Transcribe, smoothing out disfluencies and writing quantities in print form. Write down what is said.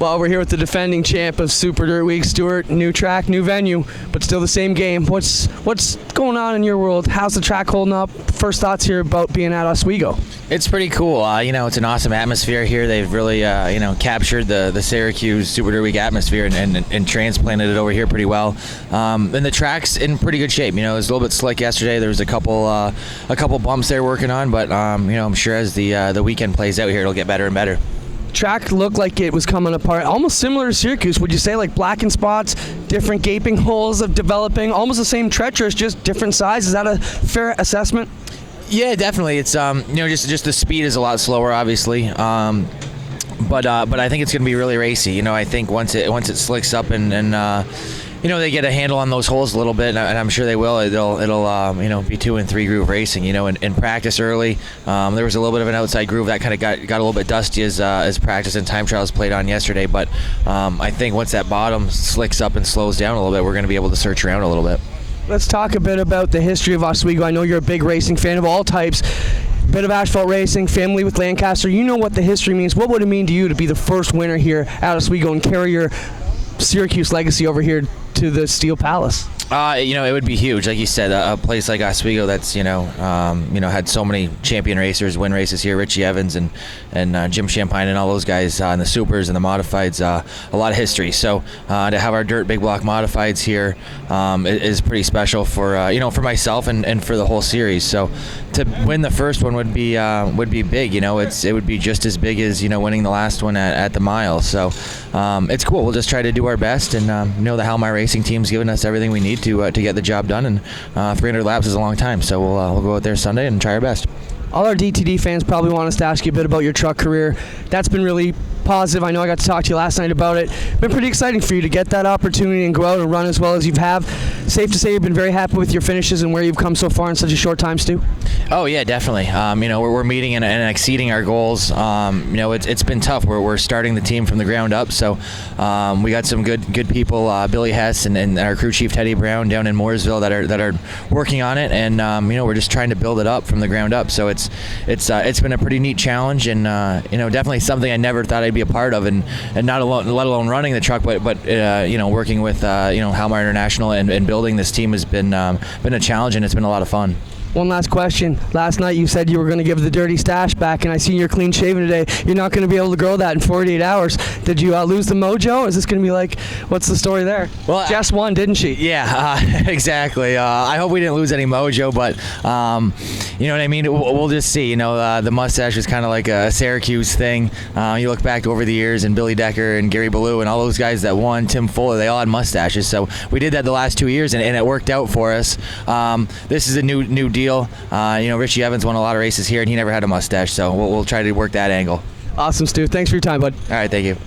Well, we're here with the defending champ of Super Dirt Week, Stewart. New track, new venue, but still the same game. What's going on in your world? How's the track holding up? First thoughts here about being at Oswego. It's pretty cool. It's an awesome atmosphere here. They've really, captured the Syracuse Super Dirt Week atmosphere and transplanted it over here pretty well. And the track's in pretty good shape. It was a little bit slick yesterday. There was a couple bumps they're working on, but I'm sure as the weekend plays out here, it'll get better and better. Track looked like it was coming apart, almost similar to Syracuse. Would you say like blackened spots, different gaping holes of developing, almost the same treacherous, just different size? Is that a fair assessment? Yeah, definitely. It's just the speed is a lot slower, obviously. But I think it's going to be really racy. I think once it slicks up and they get a handle on those holes a little bit, and I'm sure they will. It'll be 2 and 3 groove racing. In practice early, there was a little bit of an outside groove that kind of got a little bit dusty as practice and time trials played on yesterday. But I think once that bottom slicks up and slows down a little bit, we're going to be able to search around a little bit. Let's talk a bit about the history of Oswego. I know you're a big racing fan of all types. Bit of asphalt racing, family with Lancaster. You know what the history means. What would it mean to you to be the first winner here at Oswego and carry your Syracuse legacy over here to the Steel Palace? It would be huge. Like you said, a place like Oswego that's, had so many champion racers win races here, Richie Evans and Jim Champagne and all those guys in the supers and the modifieds, a lot of history. So to have our dirt big block modifieds here is pretty special for myself and for the whole series. So to win the first one would be big. It would be just as big as winning the last one at the mile. So it's cool. We'll just try to do our best and the Halmar Racing team's given us everything we need to get the job done, and 300 laps is a long time, so we'll go out there Sunday and try our best. All our DTD fans probably want us to ask you a bit about your truck career. That's been really positive. I know I got to talk to you last night about it. Been pretty exciting for you to get that opportunity and go out and run as well as you have. Safe to say you've been very happy with your finishes and where you've come so far in such a short time, Stu? Oh yeah, definitely. We're meeting and exceeding our goals. It's been tough. We're starting the team from the ground up, so we got some good people, Billy Hess and our crew chief Teddy Brown down in Mooresville that are working on it, and we're just trying to build it up from the ground up. So it's been a pretty neat challenge, and definitely something I never thought I'd be a part of, and not alone, let alone running the truck, but working with Halmar International and building this team has been a challenge, and it's been a lot of fun. One last question. Last night you said you were going to give the dirty stash back, and I see you're clean shaven today. You're not going to be able to grow that in 48 hours. Did you lose the mojo? Is this going to be like, what's the story there? Well, Jess won, didn't she? Yeah, exactly. I hope we didn't lose any mojo, but you know what I mean? We'll just see. The mustache is kind of like a Syracuse thing. You look back over the years, and Billy Decker and Gary Ballou and all those guys that won, Tim Fuller, they all had mustaches. So we did that the last 2 years, and it worked out for us. This is a new deal. Richie Evans won a lot of races here, and he never had a mustache, so we'll try to work that angle. Awesome, Stu. Thanks for your time, bud. All right, thank you.